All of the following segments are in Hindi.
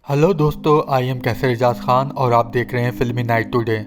हेलो दोस्तों, आई एम कैसर एजाज खान और आप देख रहे हैं फिल्मी नाइट टुडे।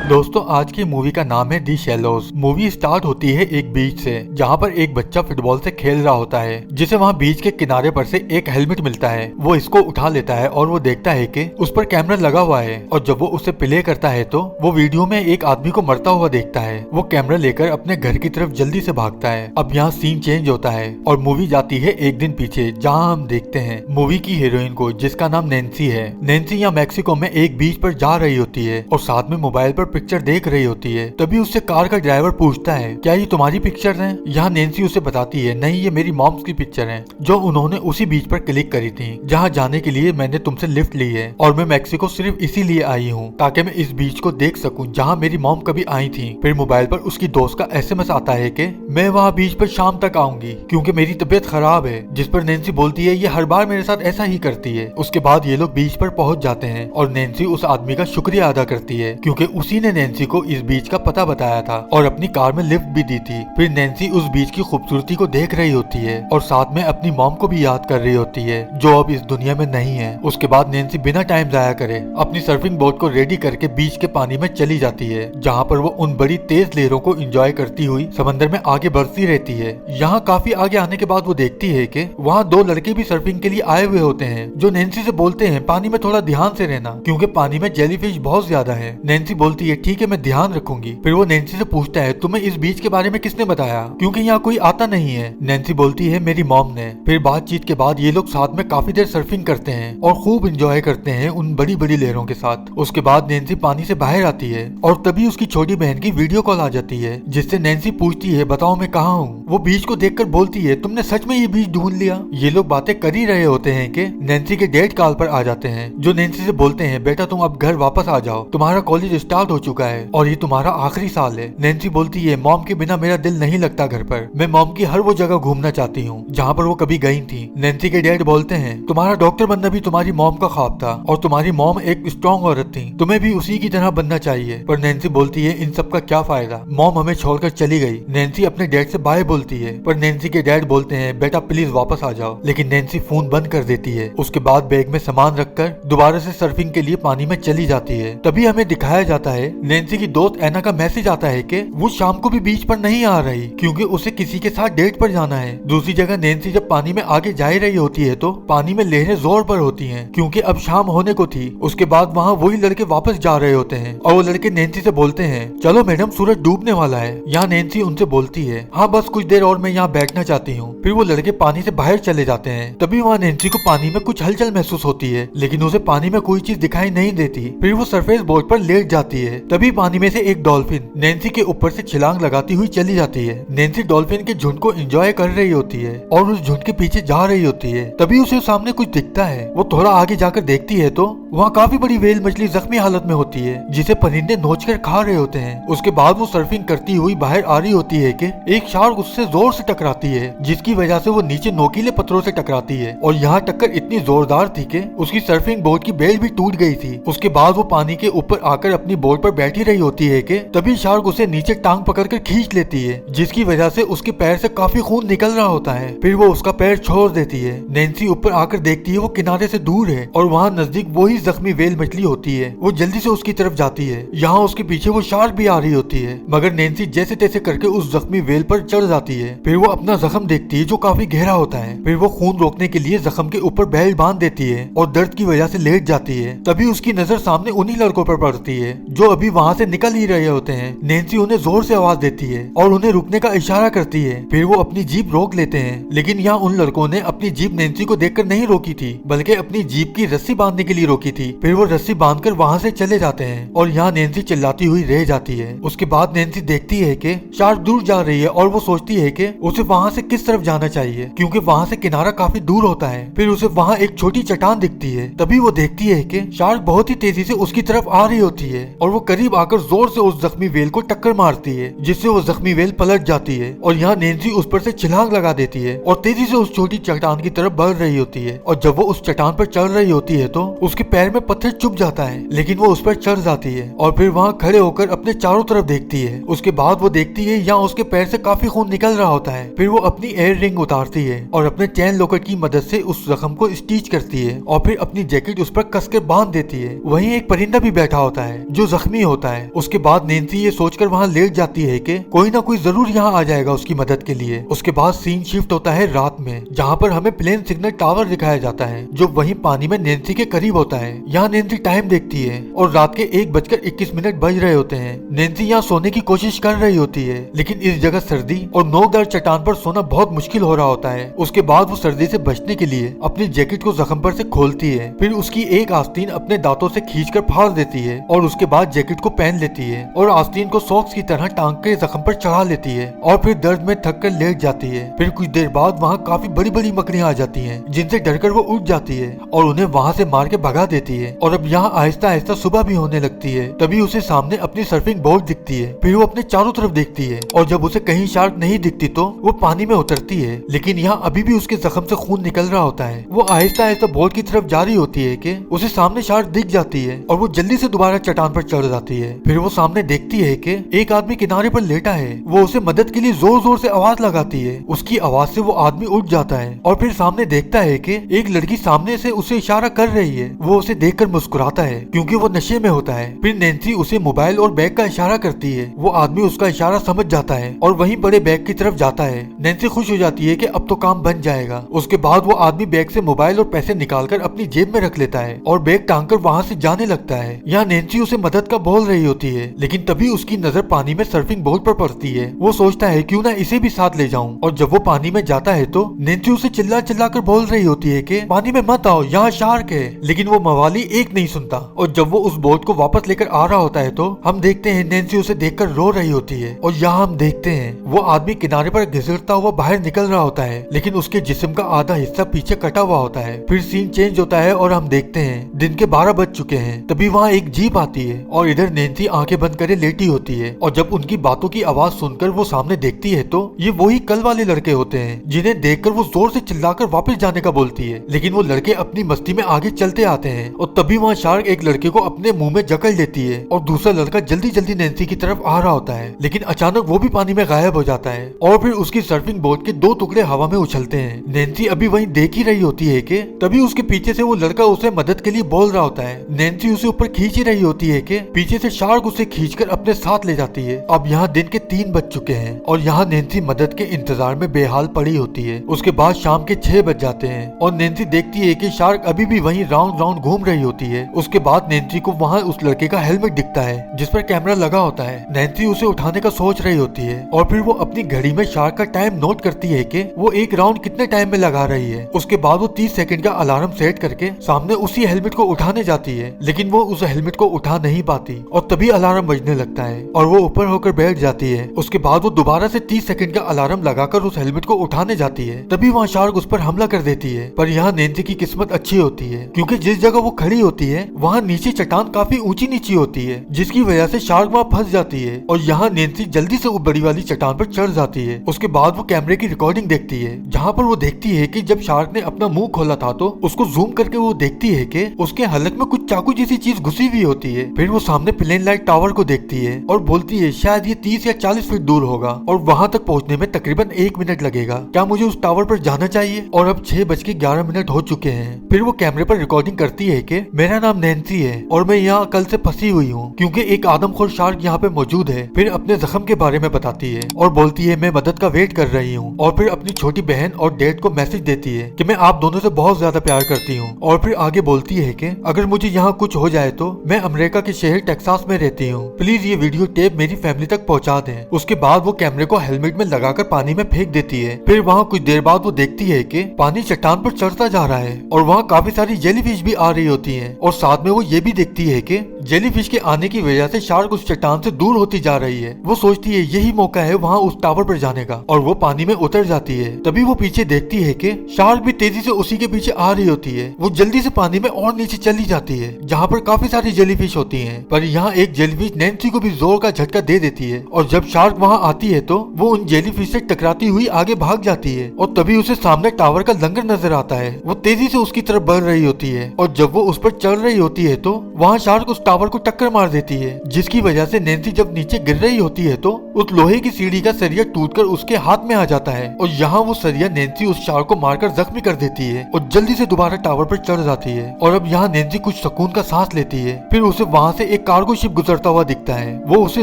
दोस्तों, आज की मूवी का नाम है दी शैलोज। मूवी स्टार्ट होती है एक बीच से, जहाँ पर एक बच्चा फुटबॉल से खेल रहा होता है, जिसे वहाँ बीच के किनारे पर से एक हेलमेट मिलता है। वो इसको उठा लेता है और वो देखता है कि उस पर कैमरा लगा हुआ है, और जब वो उसे प्ले करता है तो वो वीडियो में एक आदमी को मरता हुआ देखता है। वो कैमरा लेकर अपने घर की तरफ जल्दी से भागता है। अब यहाँ सीन चेंज होता है और मूवी जाती है एक दिन पीछे, जहाँ हम देखते हैं मूवी की हीरोइन को, जिसका नाम नैन्सी है। नैन्सी यहाँ मैक्सिको में एक बीच पर जा रही होती है और साथ में मोबाइल पर पिक्चर देख रही होती है। तभी उससे कार का ड्राइवर पूछता है, क्या ये तुम्हारी पिक्चर हैं? यहाँ नैन्सी उसे बताती है, नहीं, ये मेरी मॉम्स की पिक्चर हैं, जो उन्होंने उसी बीच पर क्लिक करी थी जहाँ जाने के लिए मैंने तुमसे लिफ्ट ली है। और मैं मैक्सिको सिर्फ इसीलिए आई हूँ ताकि मैं इस बीच को देख सकूँ जहाँ मेरी मॉम कभी आई थी। फिर मोबाइल पर उसकी दोस्त का SMS आता है कि मैं वहाँ बीच पर शाम तक आऊंगी क्योंकि मेरी तबीयत खराब है। जिस पर नैन्सी बोलती है, ये हर बार मेरे साथ ऐसा ही करती है। उसके बाद ये लोग बीच पर पहुंच जाते हैं और नैन्सी उस आदमी का शुक्रिया अदा करती है क्योंकि उसी ने नैन्सी को इस बीच का पता बताया था और अपनी कार में लिफ्ट भी दी थी। फिर नैन्सी उस बीच की खूबसूरती को देख रही होती है और साथ में अपनी मॉम को भी याद कर रही होती है, जो अब इस दुनिया में नहीं है। उसके बाद नैन्सी बिना टाइम जाया करे अपनी सर्फिंग बोट को रेडी करके बीच के पानी में चली जाती है, जहाँ पर वो उन बड़ी तेज लहरों को एंजॉय करती हुई समंदर में आगे बढ़ती रहती है। यहाँ काफी आगे आने के बाद वो देखती है कि वहाँ दो लड़के भी सर्फिंग के लिए आए हुए होते हैं, जो नैन्सी से बोलते हैं, पानी में थोड़ा ध्यान से रहना क्योंकि पानी में जेलीफिश बहुत ज्यादा है। नैन्सी बोलती है, ठीक है, मैं ध्यान रखूंगी। फिर वो नैन्सी से पूछता है, तुम्हें इस बीच के बारे में किसने बताया, क्योंकि यहाँ कोई आता नहीं है। नैन्सी बोलती है, मेरी मॉम ने। फिर बातचीत के बाद ये लोग साथ में काफी देर सर्फिंग करते हैं और खूब एंजॉय करते हैं उन बड़ी बड़ी लहरों के साथ। उसके बाद नैन्सी पानी से बाहर आती है और तभी उसकी छोटी बहन की वीडियो कॉल आ जाती है, जिससे नैन्सी पूछती है, बताओ मैं कहाँ हूँ। वो बीच को देखकर बोलती है, तुमने सच में ये बीच ढूंढ लिया। ये लोग बातें कर ही रहे होते हैं कि नैन्सी के डैड कॉल पर आ जाते हैं, जो नैन्सी से बोलते हैं, बेटा तुम अब घर वापस आ जाओ, तुम्हारा कॉलेज स्टार्ट हो चुका है और ये तुम्हारा आखिरी साल है। नैन्सी बोलती है, मॉम के बिना मेरा दिल नहीं लगता घर पर, मैं मॉम की हर वो जगह घूमना चाहती हूँ जहाँ पर वो कभी गई थी। नैन्सी के डैड बोलते हैं, तुम्हारा डॉक्टर बनना भी तुम्हारी मॉम का ख्वाब था और तुम्हारी मॉम एक स्ट्रॉन्ग औरत थी, तुम्हें भी उसी की तरह बनना चाहिए। पर नैन्सी बोलती है, इन सब का क्या फायदा, मॉम हमें छोड़कर चली गई। नैन्सी अपने डैड से बाय बोलती है, पर नैन्सी के डैड बोलते हैं, बेटा प्लीज वापस आ जाओ, लेकिन नैन्सी फोन बंद कर देती है। उसके बाद बैग में सामान रखकर दोबारा से सर्फिंग के लिए पानी में चली जाती है। तभी हमें दिखाया जाता है नैन्सी की दोस्त एना का मैसेज आता है कि वो शाम को भी बीच पर नहीं आ रही क्योंकि उसे किसी के साथ डेट पर जाना है। दूसरी जगह नैन्सी जब पानी में आगे जा रही होती है तो पानी में लहरें जोर पर होती हैं क्योंकि अब शाम होने को थी। उसके बाद वहाँ वही लड़के वापस जा रहे होते हैं और वो लड़के नैन्सी से बोलते हैं, चलो मैडम सूरज डूबने वाला है। यहाँ नैन्सी उनसे बोलती है, हाँ बस कुछ देर और मैं यहाँ बैठना चाहती हूँ। फिर वो लड़के पानी से बाहर चले जाते हैं। तभी वहाँ नैन्सी को पानी में कुछ हलचल महसूस होती है, लेकिन उसे पानी में कोई चीज दिखाई नहीं देती। फिर वो सरफेस बोर्ड पर लेट जाती है। तभी पानी में से एक डॉल्फिन नैन्सी के ऊपर से छलांग लगाती हुई चली जाती है। नैन्सी डॉल्फिन के झुंड को एंजॉय कर रही होती है और उस झुंड के पीछे जा रही होती है। तभी उसे सामने कुछ दिखता है। वो थोड़ा आगे जाकर देखती है तो वहाँ काफी बड़ी व्हेल मछली जख्मी हालत में होती है, जिसे परिंदे नोचकर खा रहे होते हैं। उसके बाद वो सर्फिंग करती हुई बाहर आ रही होती है कि एक शार्क उससे जोर से टकराती है, जिसकी वजह से वो नीचे नोकीले पत्थरों से टकराती है और यहाँ टक्कर इतनी जोरदार थी कि उसकी सर्फिंग बोट की बेल्ट भी टूट गई थी। उसके बाद वो पानी के ऊपर आकर अपनी बोट पर बैठी रही होती है कि तभी शार्क उसे नीचे टांग पकड़कर खींच लेती है, जिसकी वजह से उसके पैर से काफी खून निकल रहा होता है। फिर वो उसका पैर छोड़ देती है। नैन्सी ऊपर आकर देखती है वो किनारे से दूर है और वहाँ नजदीक वही जख्मी व्हेल मछली होती है। वो जल्दी से उसकी तरफ जाती है। यहाँ उसके पीछे वो शार्क भी आ रही होती है, मगर नैन्सी जैसे तैसे करके उस जख्मी व्हेल पर चढ़ जाती है। फिर वो अपना जख्म देखती है जो काफी गहरा होता है। फिर वो खून रोकने के लिए जख्म के ऊपर बेल्ट बांध देती है और दर्द की वजह से लेट जाती है। तभी उसकी नजर सामने उन्हीं लड़कों पर पड़ती है जो अभी वहाँ से निकल ही रहे होते हैं। नैन्सी उन्हें जोर से आवाज देती है और उन्हें रुकने का इशारा करती है। फिर वो अपनी जीप रोक लेते हैं, लेकिन यहाँ उन लड़कों ने अपनी जीप नैन्सी को देखकर नहीं रोकी थी, बल्कि अपनी जीप की रस्सी बांधने के लिए रोकी थी। फिर वो रस्सी बांधकर वहाँ से चले जाते हैं और यहाँ नैन्सी चिल्लाती हुई रह जाती है। उसके बाद नैन्सी देखती है कि शार्क दूर जा रही है और वो सोचती है कि उसे वहाँ से किस तरफ जाना चाहिए क्योंकि वहाँ से किनारा काफी दूर होता है। फिर उसे वहाँ एक छोटी चट्टान दिखती है। तभी वो देखती है कि शार्क बहुत ही तेजी से उसकी तरफ आ रही होती है और वो करीब आकर जोर से उस जख्मी व्हेल को टक्कर मारती है, जिससे वो जख्मी व्हेल पलट जाती है और यहाँ नैन्सी उस पर से छलांग लगा देती है और तेजी से उस छोटी चट्टान की तरफ बढ़ रही होती है। और जब वो उस चट्टान पर चढ़ रही होती है तो उसके पैर में पत्थर चुभ जाता है, लेकिन वो उस पर चढ़ जाती है और फिर वहाँ खड़े होकर अपने चारों तरफ देखती है। उसके बाद वो देखती है यहाँ उसके पैर से काफी खून निकल रहा होता है। फिर वो अपनी एयर रिंग उतारती है और अपने चैन लॉकेट की मदद से उस जख्म को स्टिच करती है और फिर अपनी जैकेट उस पर कसकर बांध देती है। वहीं एक परिंदा भी बैठा होता है जो जख्मी होता है। उसके बाद नैन्सी ये सोचकर वहाँ लेट जाती है कि कोई ना कोई जरूर यहाँ आ जाएगा उसकी मदद के लिए। उसके बाद सीन शिफ्ट होता है रात में, जहाँ पर हमें प्लेन सिग्नल टावर दिखाया जाता है जो वहीं पानी में नैन्सी के करीब होता है। यहाँ नैन्सी टाइम देखती है और रात के 1:21 बज रहे होते हैं। नैन्सी यहाँ सोने की कोशिश कर रही होती है, लेकिन इस जगह सर्दी और नोकदार चट्टान पर सोना बहुत मुश्किल हो रहा होता है। उसके बाद वो सर्दी से बचने के लिए अपनी जैकेट को जख्म पर से खोलती है, फिर उसकी एक आस्तीन अपने दांतों से खींचकर फाड़ देती है और उसके बाद जैकेट को पहन लेती है और आस्तीन को सॉक्स की तरह टांग के जख्म पर चढ़ा लेती है और फिर दर्द में थक कर लेट जाती है। फिर कुछ देर बाद वहाँ काफी बड़ी बड़ी मकड़ियाँ आ जाती हैं, जिनसे डरकर वो उठ जाती है और उन्हें वहाँ से मार के भगा देती है। और अब यहाँ आहिस्ता आहिस्ता सुबह भी होने लगती है। तभी उसे सामने अपनी सर्फिंग बोर्ड दिखती है। फिर वो अपने चारों तरफ देखती है और जब उसे कहीं शार्क नहीं दिखती तो वो पानी में उतरती है, लेकिन यहाँ अभी भी उसके जख्म से खून निकल रहा होता है। वो आहिस्ता आहिस्ता बोट की तरफ जा रही होती है कि उसे सामने शार्क दिख जाती है और वो जल्दी से दोबारा चट्टान पर चढ़ जाती है। फिर वो सामने देखती है कि एक आदमी किनारे पर लेटा है। वो उसे मदद के लिए जोर जोर से आवाज लगाती है। उसकी आवाज से वो आदमी उठ जाता है और फिर सामने देखता है कि एक लड़की सामने से उसे इशारा कर रही है। वो उसे देखकर मुस्कुराता है क्योंकि वो नशे में होता है। फिर नैन्सी उसे मोबाइल और बैग का इशारा करती है। वो आदमी उसका इशारा समझ जाता है और वहीं बड़े बैग की तरफ जाता है। नैन्सी खुश हो जाती है कि अब तो काम बन जाएगा। उसके बाद वो आदमी बैग से मोबाइल और पैसे निकालकर अपनी जेब में रख लेता है और बैग टांगकर वहाँ से जाने लगता है। यहाँ नैन्सी उसे मदद का बोल रही होती है, लेकिन तभी उसकी नजर पानी में सर्फिंग बोर्ड पर पड़ती है। वो सोचता है क्यों ना इसे भी साथ ले जाऊं। और जब वो पानी में जाता है तो नैन्सी उसे चिल्ला चिल्ला कर बोल रही होती है कि पानी में मत आओ, यहाँ शार्क है। लेकिन वो मवाली एक नहीं सुनता और जब वो उस बोट को वापस लेकर आ रहा होता है तो हम देखते हैं नैन्सी उसे देखकर रो रही होती है। और यहाँ हम देखते हैं वो आदमी किनारे पर घिसटता हुआ बाहर निकल रहा होता है, लेकिन उसके जिस्म का आधा हिस्सा पीछे कटा हुआ होता है। फिर सीन चेंज होता है और हम देखते हैं दिन के 12 बज चुके हैं। तभी वहाँ एक जीप आती है और इधर नैन्सी आंखें बंद करे लेटी होती है। और जब उनकी बातों की आवाज सुनकर वो सामने देखती है तो ये वही कल वाले लड़के होते हैं, जिन्हें देखकर वो जोर से चिल्लाकर वापस जाने का बोलती है। लेकिन वो लड़के अपनी मस्ती में आगे चलते आते हैं और तभी वहाँ शार्क एक लड़के को अपने मुंह में जकड़ लेती है और दूसरा लड़का जल्दी जल्दी नैन्सी की तरफ आ रहा होता है, लेकिन अचानक वो भी पानी में गायब हो जाता है और फिर उसकी सर्फिंग बोट के 2 टुकड़े हवा में उछलते हैं। नैन्सी अभी वहीं देख ही रही होती है कि तभी उसके पीछे से वो लड़का उसे मदद के लिए बोल रहा होता है। नैन्सी उसे ऊपर खींच ही रही होती है कि पीछे से शार्क उसे खींचकर अपने साथ ले जाती है। अब यहाँ दिन के 3 बज चुके हैं और यहाँ नैन्सी मदद के इंतजार में बेहाल पड़ी होती है। उसके बाद शाम के 6 बज जाते हैं और नैन्सी देखती है कि शार्क अभी भी वहीं राउंड राउंड घूम रही होती है। उसके बाद नैन्सी को वहाँ उस लड़के का हेलमेट दिखता है जिस पर कैमरा लगा होता है। नैन्सी उसे उठाने का सोच रही होती है और फिर वो अपनी घड़ी में शार्क का टाइम नोट करती है कि वो एक राउंड कितने टाइम में लगा रही है। उसके बाद वो 30 सेकंड का अलार्म सेट करके सामने उसी हेलमेट को उठाने जाती है, लेकिन वो उस हेलमेट को उठा नहीं पाती और तभी अलार्म बजने लगता है और वो ऊपर होकर बैठ जाती है। उसके बाद वो दोबारा से 30 सेकंड का अलार्म लगाकर उस हेलमेट को उठाने जाती है। तभी वहाँ शार्क उस पर हमला कर देती है। पर यहाँ नैन्सी की किस्मत अच्छी होती है क्योंकि जिस जगह वो खड़ी होती है वहाँ नीचे चट्टान काफी ऊंची नीची होती है, जिसकी वजह से शार्क वहाँ फंस जाती है और यहाँ नैन्सी जल्दी से वो बड़ी वाली चट्टान पर चढ़ जाती है। उसके बाद वो कैमरे की रिकॉर्डिंग देखती है जहाँ पर वो देखती है कि जब शार्क ने अपना मुंह खोला था तो उसको जूम करके वो देखती है कि उसके हलक में कुछ चाकू जैसी चीज घुसी हुई होती है। फिर वो सामने प्लेन लाइट टावर को देखती है और बोलती है शायद ये 30 या 40 फीट दूर होगा और वहाँ तक पहुँचने में तकरीबन 1 मिनट लगेगा। क्या मुझे उस टावर पर जाना चाहिए? और अब 6:11 हो चुके हैं। फिर वो कैमरे पर रिकॉर्डिंग करती है कि मेरा नाम नैन्सी है और मैं यहाँ कल से फंसी हुई हूँ क्योंकि एक आदमखोर शार्क यहाँ पे मौजूद है। फिर अपने जख्म के बारे में बताती है और बोलती है मैं मदद का वेट कर रही हूँ और फिर अपनी छोटी बहन और डैड को मैसेज देती है कि मैं आप दोनों से बहुत ज्यादा प्यार करती हूँ। और फिर आगे बोलती है कि अगर मुझे यहाँ कुछ हो जाए तो मैं अमेरिका के शहर टेक्सास में रहती हूँ, प्लीज ये वीडियो टेप मेरी फैमिली तक पहुँचा दें। उसके बाद वो कैमरे को हेलमेट में लगाकर पानी में फेंक देती है। फिर वहाँ कुछ देर बाद वो देखती है कि पानी चट्टान पर चढ़ता जा रहा है और वहाँ काफी सारी जेलीफिश भी आ रही होती है और साथ में वो ये भी देखती है कि जेलीफिश के आने की वजह से शार्क उस चट्टान से दूर होती जा रही है। वो सोचती है यही मौका है वहाँ उस टावर पर जाने का और वो पानी में उतर जाती है। तभी वो पीछे देखती है कि शार्क भी तेजी से उसी के पीछे आ रही होती है। वो जल्दी से पानी में और नीचे चली जाती है जहाँ पर काफी सारी जेलीफिश होती हैं, पर यहाँ एक जेलीफिश नैन्सी को भी जोर का झटका दे देती है और जब शार्क वहाँ आती है तो वो उन जेलीफिश से टकराती हुई आगे भाग जाती है और तभी उसे सामने टावर का लंगर नजर आता है। वो तेजी से उसकी तरफ बढ़ रही होती है और जब वो उस पर चढ़ रही होती है तो वहाँ शार्क उस टावर को टक्कर मार देती है, जिसकी वजह से नैन्सी जब नीचे गिर रही होती है तो उस लोहे की सीढ़ी का सरिया टूटकर उसके हाथ में आ जाता है और यहाँ वो सरिया नैन्सी उस शार्क को मारकर जख्मी कर देती है और जल्दी से दोबारा टावर पर चढ़ जाती है। और अब यहाँ नैन्सी कुछ सुकून का सांस लेती है। फिर उसे वहाँ से एक कार्गो शिप गुजरता हुआ दिखता है। वो उसे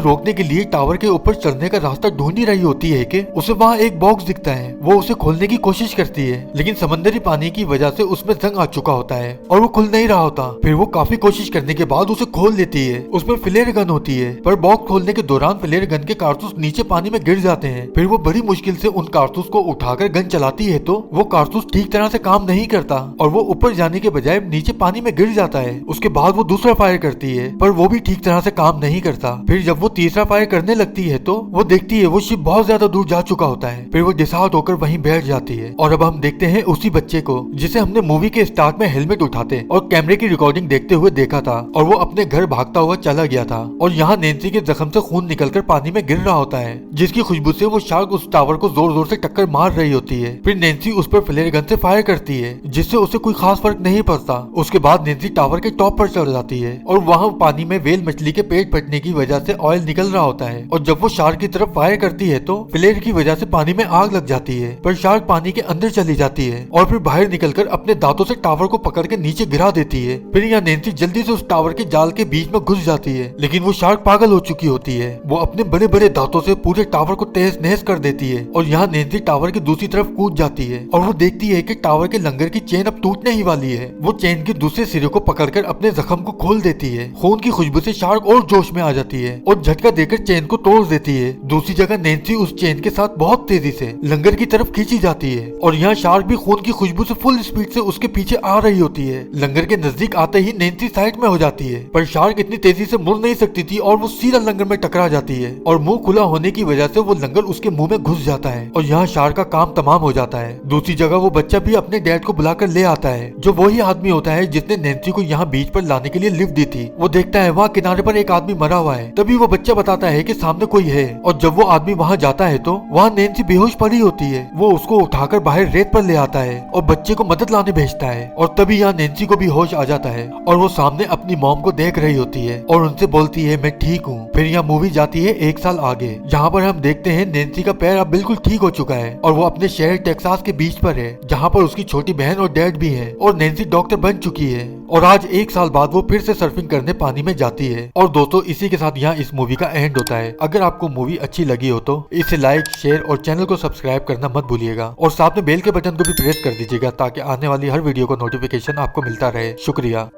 रोकने के लिए टावर के ऊपर चढ़ने का रास्ता ढूंढ ही रही होती है कि उसे वहाँ एक बॉक्स दिखता है। वो उसे खोलने की कोशिश करती है लेकिन समंदरी पानी की वजह से उसमें जंग आ चुका होता है और वो खुल नहीं रहा होता। फिर वो काफी कोशिश करने के बाद उसे खोल लेती है। उसमें फ्लेयर गन होती है पर बॉक्स खोलने के दौरान फ्लेयर गन के कारतूस नीचे पानी में गिर जाते हैं। फिर वो बड़ी मुश्किल से उन कारतूस को उठाकर गन चलाती है तो वो कारतूस ठीक तरह से काम नहीं करता और वो ऊपर जाने के बजाय नीचे पानी में गिर जाता है। उसके बाद वो दूसरा फायर करती है पर वो भी ठीक तरह से काम नहीं करता। फिर जब वो तीसरा फायर करने लगती है तो वो देखती है वो शिप बहुत ज्यादा दूर जा चुका होता है। फिर वो डिसहार्ट होकर वहीं बैठ जाती है और अब हम देखते हैं उसी बच्चे को जिसे हमने मूवी के स्टार्ट में हेलमेट उठाते और कैमरे की रिकॉर्डिंग देखते हुए देखा था और वो अपने घर भागता हुआ चला गया था और यहाँ नैन्सी के जख्म से खून निकलकर पानी में गिर रहा होता है, जिसकी खुशबू से वो शार्क उस टावर को जोर जोर से टक्कर मार रही होती है। फिर नैन्सी उस पर फ्लेयर गन से फायर करती है जिससे उसे कोई खास फर्क नहीं पड़ता। उसके बाद नैन्सी टावर के टॉप पर चढ़ जाती है और वहाँ पानी में वेल मछली के पेट फटने की वजह से ऑयल निकल रहा होता है और जब वो शार्क की तरफ फायर करती है तो फ्लेयर की वजह से पानी में आग लग जाती है पर शार्क पानी के अंदर चली जाती है और फिर बाहर निकलकर अपने दांतों से टावर को पकड़ के नीचे गिरा देती है। फिर यहाँ नैन्सी जल्दी से उस टावर के जाल के बीच में घुस जाती है लेकिन वो शार्क पागल हो चुकी होती है। वो अपने बड़े बड़े दांतों से पूरे टावर को तहस नहस कर देती है और यहाँ नैन्सी टावर की दूसरी तरफ कूद जाती है और वो देखती है कि टावर के लंगर की चेन अब टूटने ही वाली है। वो चेन के दूसरे सिरे को पकड़कर अपने जख्म को खोल देती है। खून की खुशबू से शार्क और जोश में आ जाती है और झटका देकर चेन को तोड़ देती है। दूसरी जगह नैन्सी उस चेन के साथ बहुत तेजी से लंगर की तरफ खींची जाती है और यहाँ शार्क भी खून की खुशबू से फुल स्पीड से उसके पीछे आ रही होती है। लंगर के नजदीक आते ही नैन्सी साइड में हो जाती है पर शार्क इतनी तेजी से मुड़ नहीं सकती थी और वो सीधा लंगर में टकरा जाती है और मुंह खुला होने की वजह से वो लंगर उसके मुंह में घुस जाता है और यहाँ शार्क का काम तमाम हो जाता है। दूसरी जगह वो बच्चा भी अपने डैड को बुलाकर ले आता है जो वही आदमी होता है जिसने नैन्सी को यहाँ बीच पर लाने के लिए लिफ्ट दी थी। वो देखता है वहाँ किनारे पर एक आदमी मरा हुआ है। तभी वो बच्चा बताता है कि सामने कोई है और जब वो आदमी वहाँ जाता है तो वहाँ नैन्सी बेहोश पड़ी होती है। वो उसको उठाकर बाहर रेत पर ले आता है और बच्चे को मदद लाने भेजता है और तभी यहाँ नैन्सी को भी होश आ जाता है और वो सामने अपनी मॉम को देख रही होती है और उनसे बोलती है मैं ठीक हूँ। फिर यहाँ मूवी जाती है 1 साल आगे जहाँ पर हम देखते हैं नैन्सी का पैर अब बिल्कुल ठीक हो चुका है और वो अपने शहर टेक्सास के बीच पर है जहाँ पर उसकी छोटी बहन और डैड भी है और नैन्सी डॉक्टर बन चुकी है और आज 1 साल बाद वो फिर से सर्फिंग करने पानी में जाती है। और दोस्तों इसी के साथ यहाँ इस मूवी का एंड होता है। अगर आपको मूवी अच्छी लगी हो तो इसे लाइक शेयर और चैनल को सब्सक्राइब करना मत भूलिएगा और साथ में बेल के बटन को भी प्रेस कर दीजिएगा ताकि आने वाली हर वीडियो का नोटिफिकेशन आपको मिलता रहे। शुक्रिया।